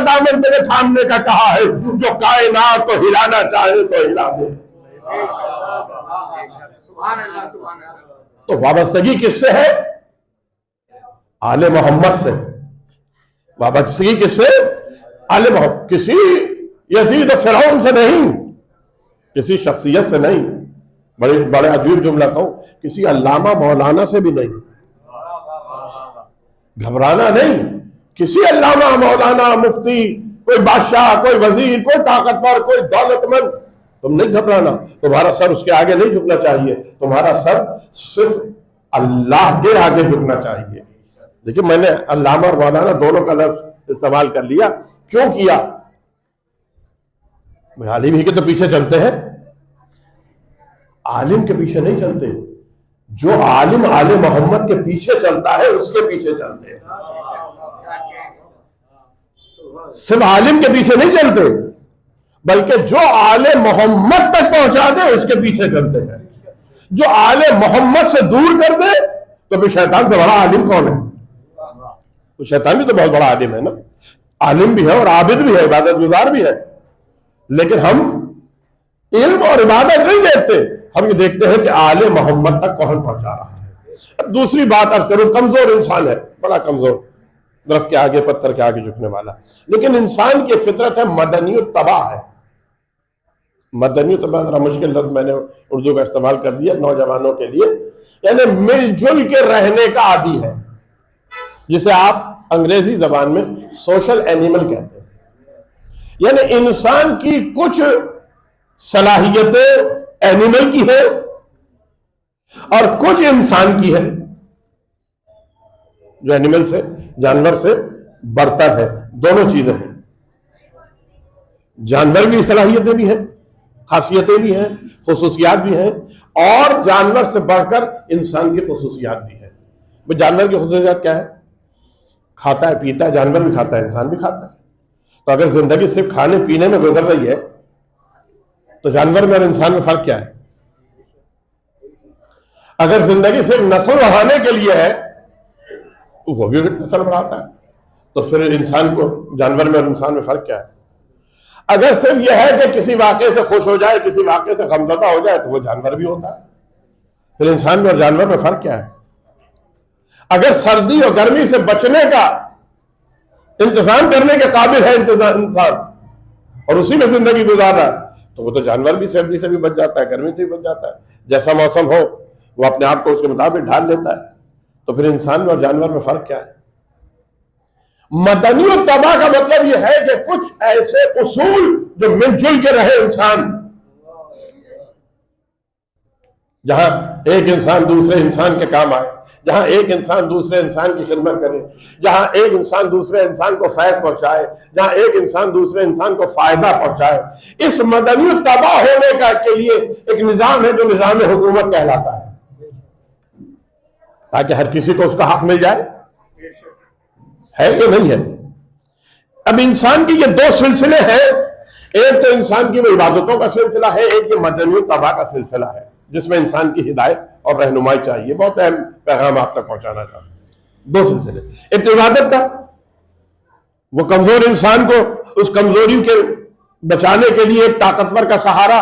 दामन तेरे थामने का कहा है, जो कायनात को हिलाना चाहे तो हिला दे। तो वाबस्तगी किससे है? आले मोहम्मद से। वाबस्तगी किससे? आले मोहम्मद। किसी यजीद फिरौन से नहीं, किसी शख्सियत से नहीं, बड़े बड़े अजीब जुमला कहूं, किसी अल्लामा मौलाना से भी नहीं। घबराना नहीं, किसी अल्लामा मौलाना मुफ्ती, कोई बादशाह, कोई वजीर, कोई ताकतवर, कोई दौलतमंद, तुम नहीं घबराना। तुम्हारा सर उसके आगे नहीं झुकना चाहिए, तुम्हारा सर सिर्फ अल्लाह के आगे झुकना चाहिए। देखिए, मैंने अल्लामा और मौलाना दोनों का लफ्ज इस्तेमाल कर लिया। क्यों किया? आलिम ही के तो पीछे चलते हैं, आलिम के पीछे नहीं चलते। जो आलिम आले मोहम्मद के पीछे चलता है उसके पीछे चलते हैं। सिर्फ आलिम के पीछे नहीं चलते, बल्कि जो आले मोहम्मद तक पहुंचा दे उसके पीछे चलते हैं। जो आले मोहम्मद से दूर कर दे तो फिर शैतान से बड़ा आलिम कौन है? तो शैतान भी तो बहुत बड़ा आलिम है ना। आलिम भी है और आबिद भी है, इबादत गुजार भी है, लेकिन हम इल्म और इबादत नहीं देखते, हम ये देखते हैं कि आले मोहम्मद तक कौन पहुंचा रहा है। अब दूसरी बात अर्ज करूं, कमजोर इंसान है, बड़ा कमजोर, दरख्त के आगे पत्थर के आगे झुकने वाला, लेकिन इंसान की फितरत है मदनियत तबाह है। मदनियत तबाह जरा मुश्किल लफ्ज मैंने उर्दू का इस्तेमाल कर दिया नौजवानों के लिए, यानी मिलजुल के रहने का आदी है, जिसे आप अंग्रेजी जबान में सोशल एनिमल कहते हैं। यानी इंसान की कुछ सलाहियतें एनिमल की है और कुछ इंसान की है, जो एनिमल से, जानवर से बरतर है। दोनों चीजें हैं, जानवर की सलाहियतें भी हैं, खासियतें भी हैं, खुसूसियात भी हैं, और जानवर से बढ़कर इंसान की खुसूसियात भी है। वो जानवर की खुसूसियात क्या है? खाता है पीता है, जानवर भी खाता है, इंसान भी खाता है। तो अगर जिंदगी सिर्फ खाने पीने में गुजर रही है तो जानवर में और इंसान में फर्क क्या है? अगर जिंदगी सिर्फ नस्ल बढ़ाने के लिए है तो वो भी नस्ल बढ़ाता है, तो फिर इंसान को, जानवर में और इंसान में फर्क क्या है? अगर सिर्फ यह है कि किसी वाक़े से खुश हो जाए, किसी वाक़े से गमज़दा हो जाए, तो वो जानवर भी होता है, फिर इंसान में और जानवर में फर्क क्या है? अगर सर्दी और गर्मी से बचने का इंतजाम करने के काबिल है इंसान और उसी में जिंदगी गुजार रहा है, तो वो तो जानवर भी सर्दी से भी बच जाता है, गर्मी से भी बच जाता है। जैसा मौसम हो वो अपने आप को उसके मुताबिक ढाल लेता है। तो फिर इंसान में और जानवर में फर्क क्या है? मदनी और तबाह का मतलब यह है कि कुछ ऐसे उसूल जो मिलजुल के रहे इंसान, जहां एक इंसान दूसरे इंसान के काम आए, जहां एक इंसान दूसरे इंसान की खिदमत करे, जहां एक इंसान दूसरे इंसान को फैज़ पहुंचाए, जहां एक इंसान दूसरे इंसान को फायदा पहुंचाए। इस मदनी तबाह होने का के लिए एक निजाम है जो निजाम हुकूमत कहलाता है, ताकि हर किसी को उसका हक मिल जाए। है कि नहीं है? अब इंसान की ये दो सिलसिले हैं, एक तो इंसान की वो इबादतों का सिलसिला है, एक ये मदनी तबाह का सिलसिला है, जिसमें इंसान की हिदायत और रहनुमाई चाहिए। बहुत अहम पैगाम आप तक पहुंचाना चाहते हैं। दो सिलसिले, एक तो इबादत का, वो कमजोर इंसान को उस कमजोरी के बचाने के लिए एक ताकतवर का सहारा।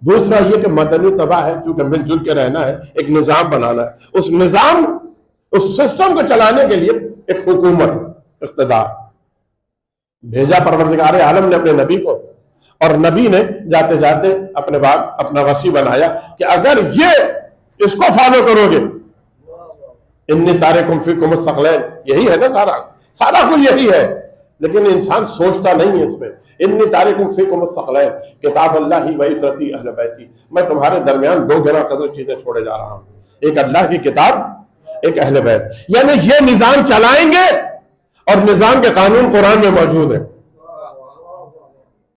दूसरा ये कि मदनी तबाह है, क्योंकि मिलजुल के रहना है, एक निजाम बनाना है। उस निजाम, उस सिस्टम को चलाने के लिए एक हुकूमत, इख्तिदार भेजा परवरदिगार आलम ने अपने नबी को, और नबी ने जाते जाते अपने बाद अपना वसी बनाया कि अगर ये इसको फॉलो करोगे, इन्नी तारिकुम फीकुम मुस्तक़लैन, यही है ना, सारा कुछ यही है। लेकिन इंसान सोचता नहीं है इसमें। इन्नी तारिकुम फीकुम मुस्तक़लैन किताब अल्लाही व इतरती अहले बैती, मैं तुम्हारे दरमियान दो गिना कदर चीजें छोड़े जा रहा हूं, एक अल्लाह की किताब, एक अहले बैत। यानी ये निजाम चलाएंगे और निजाम के कानून कुरान में मौजूद है।